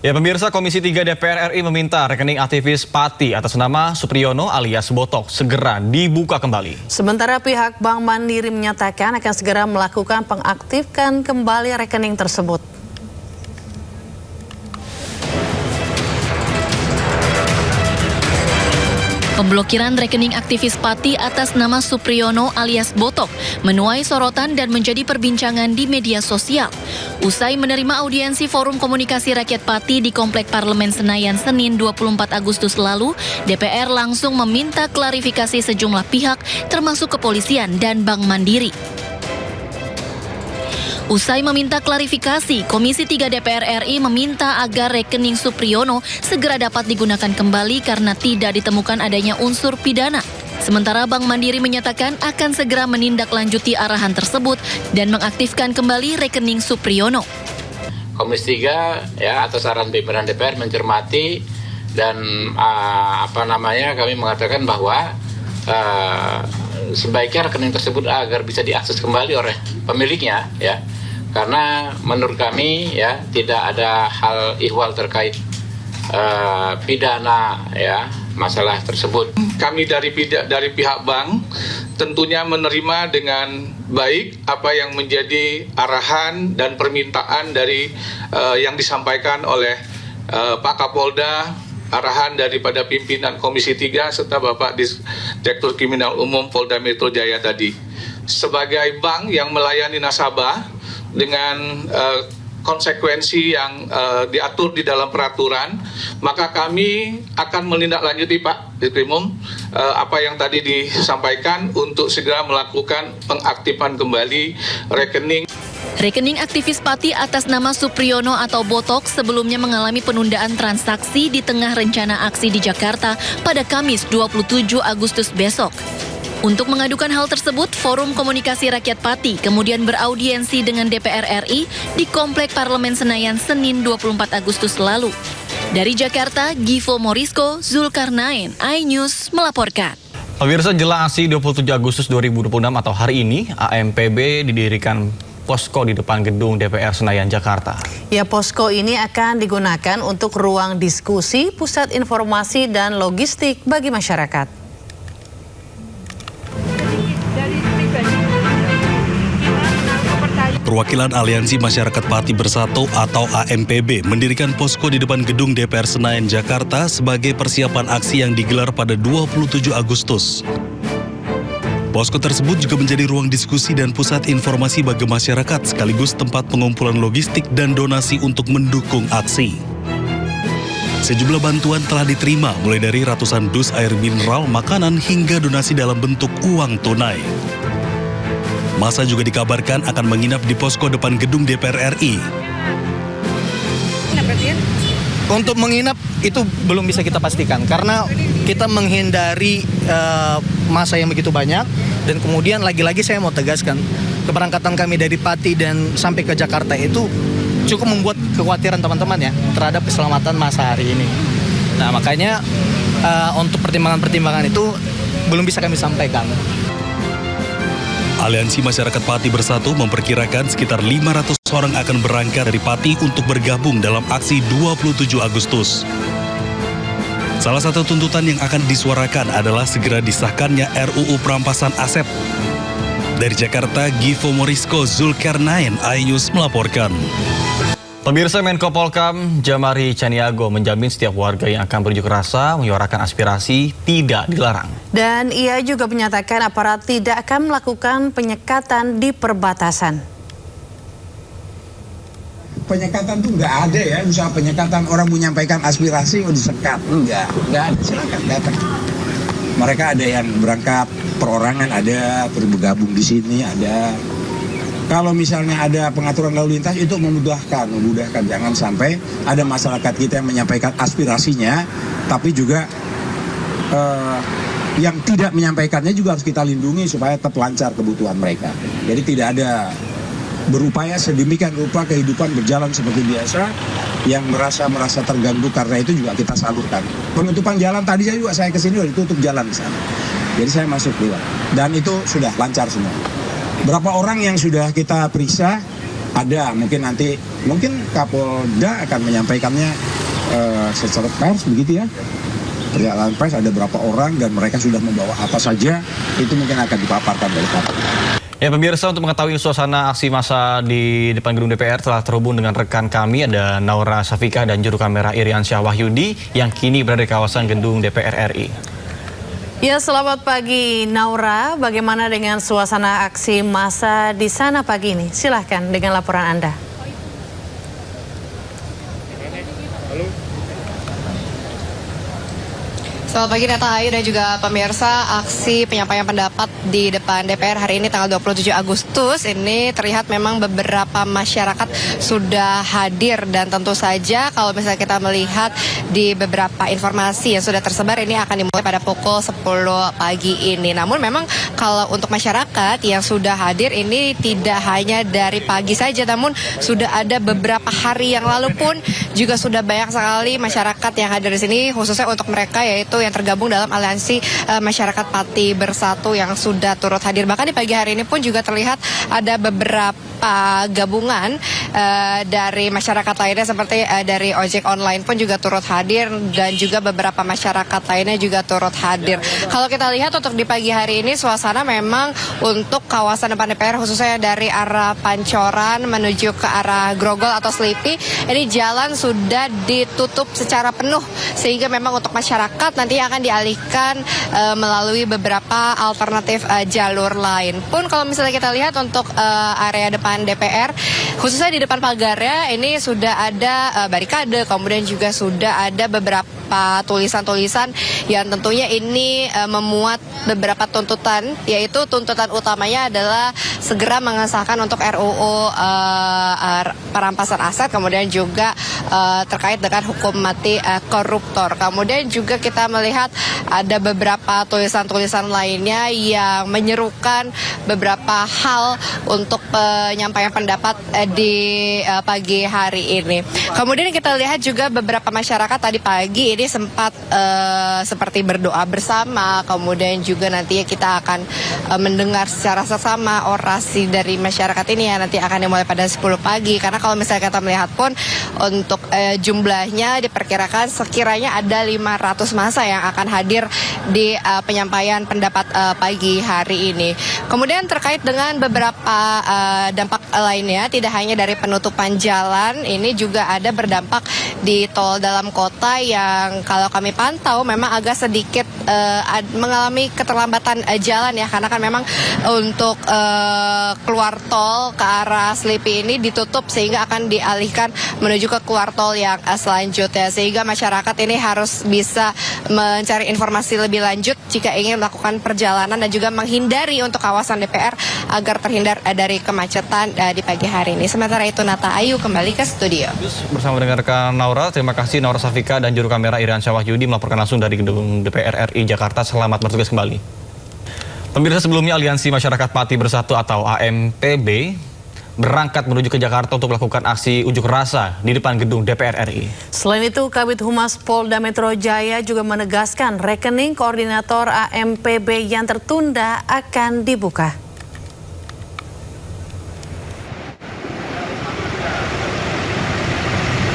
Ya, pemirsa, Komisi 3 DPR RI meminta rekening aktivis Pati atas nama Supriyono alias Botok segera dibuka kembali. Sementara pihak Bank Mandiri menyatakan akan segera melakukan pengaktifkan kembali rekening tersebut. Pemblokiran rekening aktivis Pati atas nama Supriyono alias Botok menuai sorotan dan menjadi perbincangan di media sosial. Usai menerima audiensi Forum Komunikasi Rakyat Pati di Komplek Parlemen Senayan Senin 24 Agustus lalu, DPR langsung meminta klarifikasi sejumlah pihak termasuk kepolisian dan Bank Mandiri. Usai meminta klarifikasi, Komisi 3 DPR RI meminta agar rekening Supriyono segera dapat digunakan kembali karena tidak ditemukan adanya unsur pidana. Sementara Bank Mandiri menyatakan akan segera menindaklanjuti arahan tersebut dan mengaktifkan kembali rekening Supriyono. Komisi 3 ya atas arahan pimpinan DPR mencermati dan kami mengatakan bahwa sebaiknya rekening tersebut agar bisa diakses kembali oleh pemiliknya ya. Karena menurut kami ya tidak ada hal ihwal terkait pidana ya masalah tersebut. Kami dari pihak bank tentunya menerima dengan baik apa yang menjadi arahan dan permintaan dari yang disampaikan oleh Pak Kapolda, arahan daripada pimpinan Komisi 3 serta Bapak Direktur Kriminal Umum Polda Metro Jaya tadi. Sebagai bank yang melayani nasabah dengan konsekuensi yang diatur di dalam peraturan, maka kami akan menindaklanjuti Pak Ditkrimum apa yang tadi disampaikan untuk segera melakukan pengaktifan kembali rekening. Rekening aktivis Pati atas nama Supriyono atau Botok sebelumnya mengalami penundaan transaksi di tengah rencana aksi di Jakarta pada Kamis 27 Agustus besok. Untuk mengadukan hal tersebut, Forum Komunikasi Rakyat Pati kemudian beraudiensi dengan DPR RI di Komplek Parlemen Senayan Senin 24 Agustus lalu. Dari Jakarta, Givo Morisko, Zulkarnain, iNews melaporkan. Pemirsa, jelang aksi 27 Agustus 2026 atau hari ini, AMPB didirikan posko di depan gedung DPR Senayan, Jakarta. Ya, posko ini akan digunakan untuk ruang diskusi, pusat informasi dan logistik bagi masyarakat. Perwakilan Aliansi Masyarakat Pati Bersatu atau AMPB mendirikan posko di depan gedung DPR Senayan, Jakarta sebagai persiapan aksi yang digelar pada 27 Agustus. Posko tersebut juga menjadi ruang diskusi dan pusat informasi bagi masyarakat sekaligus tempat pengumpulan logistik dan donasi untuk mendukung aksi. Sejumlah bantuan telah diterima mulai dari ratusan dus air mineral, makanan hingga donasi dalam bentuk uang tunai. Masa juga dikabarkan akan menginap di posko depan gedung DPR RI. Untuk menginap itu belum bisa kita pastikan karena kita menghindari masa yang begitu banyak, dan kemudian lagi-lagi saya mau tegaskan keberangkatan kami dari Pati dan sampai ke Jakarta itu cukup membuat kekhawatiran teman-teman ya terhadap keselamatan masa hari ini. Nah, makanya untuk pertimbangan-pertimbangan itu belum bisa kami sampaikan. Aliansi Masyarakat Pati Bersatu memperkirakan sekitar 500 orang akan berangkat dari Pati untuk bergabung dalam aksi 27 Agustus. Salah satu tuntutan yang akan disuarakan adalah segera disahkannya RUU Perampasan Aset. Dari Jakarta, Givo Morisko, Zulkarnain, iNews melaporkan. Pemirsa, Menko Polkam Jamari Caniago menjamin setiap warga yang akan berunjuk rasa menyuarakan aspirasi tidak dilarang. Dan ia juga menyatakan aparat tidak akan melakukan penyekatan di perbatasan. Penyekatan tuh nggak ada ya, usaha penyekatan orang menyampaikan aspirasi disekat, nggak ada, silakan datang. Mereka ada yang berangkat perorangan, ada bergabung di sini, ada. Kalau misalnya ada pengaturan lalu lintas itu memudahkan, jangan sampai ada masyarakat kita yang menyampaikan aspirasinya, tapi juga yang tidak menyampaikannya juga harus kita lindungi supaya tetap lancar kebutuhan mereka. Jadi tidak ada berupaya sedemikian rupa kehidupan berjalan seperti biasa, yang merasa terganggu karena itu juga kita salurkan. Penutupan jalan tadi saya kesini udah ditutup jalan di sana. Jadi saya masuk lewat dan itu sudah lancar semua. Berapa orang yang sudah kita periksa ada, mungkin Kapolda akan menyampaikannya secara pers begitu ya. Pernyataan pers ada berapa orang dan mereka sudah membawa apa saja, itu mungkin akan dipaparkan oleh Kapolri. Ya pemirsa, untuk mengetahui suasana aksi massa di depan gedung DPR telah terhubung dengan rekan kami, ada Naura Safika dan juru kamera Iriansyah Wahyudi yang kini berada di kawasan gedung DPR RI. Ya, selamat pagi Naura. Bagaimana dengan suasana aksi massa di sana pagi ini? Silahkan dengan laporan Anda. Selamat pagi Neta Ayu dan juga pemirsa. Aksi penyampaian pendapat di depan DPR hari ini tanggal 27 Agustus ini terlihat memang beberapa masyarakat sudah hadir, dan tentu saja kalau misalnya kita melihat di beberapa informasi yang sudah tersebar ini akan dimulai pada pukul 10 pagi ini. Namun memang kalau untuk masyarakat yang sudah hadir ini tidak hanya dari pagi saja, namun sudah ada beberapa hari yang lalu pun juga sudah banyak sekali masyarakat yang hadir di sini, khususnya untuk mereka yaitu yang tergabung dalam aliansi masyarakat Pati Bersatu yang sudah turut hadir. Bahkan di pagi hari ini pun juga terlihat ada beberapa gabungan dari masyarakat lainnya seperti dari ojek online pun juga turut hadir, dan juga beberapa masyarakat lainnya juga turut hadir. Kalau kita lihat untuk di pagi hari ini suasana memang untuk kawasan depan DPR khususnya dari arah Pancoran menuju ke arah Grogol atau Selipi, ini jalan sudah ditutup secara penuh, sehingga memang untuk masyarakat nanti akan dialihkan melalui beberapa alternatif jalur lain. Pun kalau misalnya kita lihat untuk area depan DPR, khususnya di depan pagarnya ini sudah ada barikade, kemudian juga sudah ada beberapa tulisan-tulisan yang tentunya ini memuat beberapa tuntutan, yaitu tuntutan utamanya adalah segera mengesahkan untuk RUU perampasan aset, kemudian juga terkait dengan hukum mati koruptor. Kemudian juga kita melihat ada beberapa tulisan-tulisan lainnya yang menyerukan beberapa hal untuk penyampaian pendapat di pagi hari ini. Kemudian kita lihat juga beberapa masyarakat tadi pagi ini sempat seperti berdoa bersama, kemudian juga nantinya kita akan mendengar secara seksama orasi dari masyarakat ini yang nanti akan dimulai pada 10 pagi. Karena kalau misalnya kita melihat pun untuk jumlahnya diperkirakan sekiranya ada 500 massa yang akan hadir di penyampaian pendapat pagi hari ini. Kemudian terkait dengan beberapa dampak lainnya, tidak hanya dari penutupan jalan, ini juga ada berdampak di tol dalam kota yang kalau kami pantau memang agak sedikit mengalami keterlambatan jalan ya, karena kan memang untuk keluar tol ke arah Selipi ini ditutup sehingga akan dialihkan menuju ke keluar tol yang selanjutnya, sehingga masyarakat ini harus bisa mencari informasi lebih lanjut jika ingin melakukan perjalanan dan juga menghindari untuk kawasan DPR agar terhindar dari kemacetan di pagi hari ini. Sementara itu Nata Ayu kembali ke studio. Bersama dengan rekan Naura, terima kasih Naura Safika dan juru kamera Iriansyah Wahyudi melaporkan langsung dari gedung DPR RI Jakarta. Selamat bertugas kembali. Pemirsa, sebelumnya Aliansi Masyarakat Pati Bersatu atau AMPB berangkat menuju ke Jakarta untuk melakukan aksi unjuk rasa di depan gedung DPR RI. Selain itu, Kabid Humas Polda Metro Jaya juga menegaskan rekening koordinator AMPB yang tertunda akan dibuka.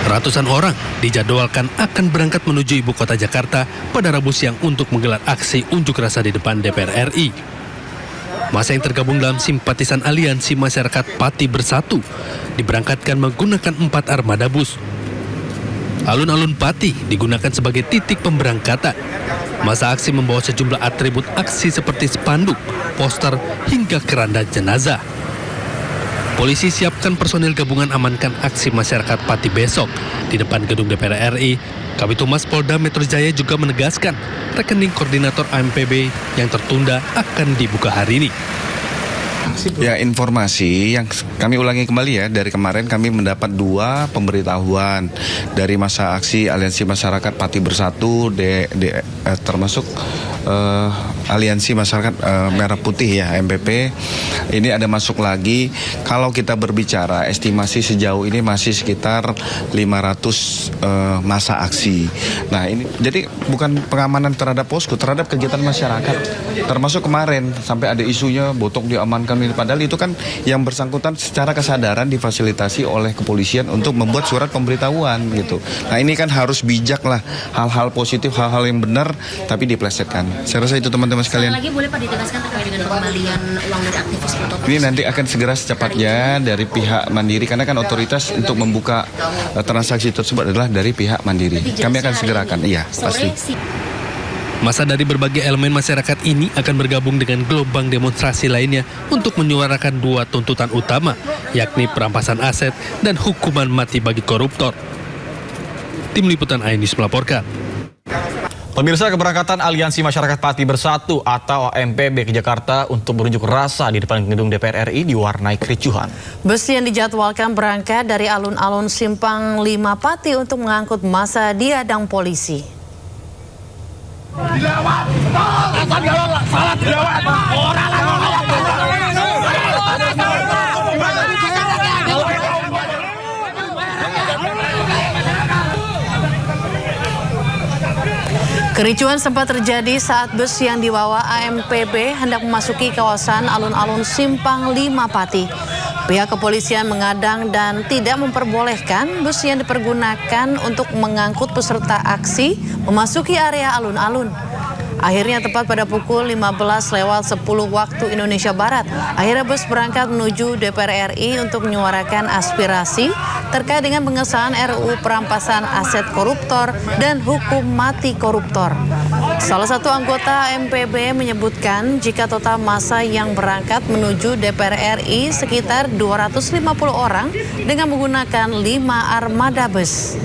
Ratusan orang dijadwalkan akan berangkat menuju ibu kota Jakarta pada Rabu siang untuk menggelar aksi unjuk rasa di depan DPR RI. Masa yang tergabung dalam simpatisan Aliansi Masyarakat Pati Bersatu diberangkatkan menggunakan 4 armada bus. Alun-alun Pati digunakan sebagai titik pemberangkatan. Masa aksi membawa sejumlah atribut aksi seperti spanduk, poster, hingga keranda jenazah. Polisi siapkan personil gabungan amankan aksi masyarakat Pati besok di depan gedung DPR RI. Kabid Humas Polda Metro Jaya juga menegaskan rekening koordinator AMPB yang tertunda akan dibuka hari ini. Ya, informasi yang kami ulangi kembali ya, dari kemarin kami mendapat 2 pemberitahuan dari masa aksi Aliansi Masyarakat Pati Bersatu termasuk Aliansi Masyarakat Merah Putih ya, MPP. Ini ada masuk lagi. Kalau kita berbicara estimasi sejauh ini masih sekitar 500 masa aksi. Nah ini jadi bukan pengamanan terhadap posko, terhadap kegiatan masyarakat. Termasuk kemarin sampai ada isunya botok diamankan. Padahal itu kan yang bersangkutan secara kesadaran difasilitasi oleh kepolisian untuk membuat surat pemberitahuan gitu. Nah ini kan harus bijak lah, hal-hal positif, hal-hal yang benar tapi diplesetkan. Saya rasa itu teman-teman sekalian. Lagi boleh Pak ditegaskan terkait dengan pengembalian uang dari aktivis foto? Ini nanti akan segera secepatnya dari pihak Mandiri karena kan otoritas untuk membuka transaksi tersebut adalah dari pihak Mandiri. Kami akan segerakan, iya pasti. Masa dari berbagai elemen masyarakat ini akan bergabung dengan gelombang demonstrasi lainnya untuk menyuarakan dua tuntutan utama, yakni perampasan aset dan hukuman mati bagi koruptor. Tim Liputan Ainis melaporkan. Pemirsa, keberangkatan Aliansi Masyarakat Pati Bersatu atau AMPB ke Jakarta untuk berunjuk rasa di depan gedung DPR RI diwarnai kericuhan. Bus yang dijadwalkan berangkat dari alun-alun Simpang 5 Pati untuk mengangkut massa dihadang polisi. Kericuhan sempat terjadi saat bus yang dibawa AMPB hendak memasuki kawasan alun-alun Simpang 5 Pati. Pihak kepolisian mengadang dan tidak memperbolehkan bus yang dipergunakan untuk mengangkut peserta aksi memasuki area alun-alun. Akhirnya tepat pada pukul 15:10 waktu Indonesia Barat, akhirnya bus berangkat menuju DPR RI untuk menyuarakan aspirasi terkait dengan pengesahan RUU perampasan aset koruptor dan hukum mati koruptor. Salah satu anggota MPB menyebutkan jika total massa yang berangkat menuju DPR RI sekitar 250 orang dengan menggunakan 5 armada bus.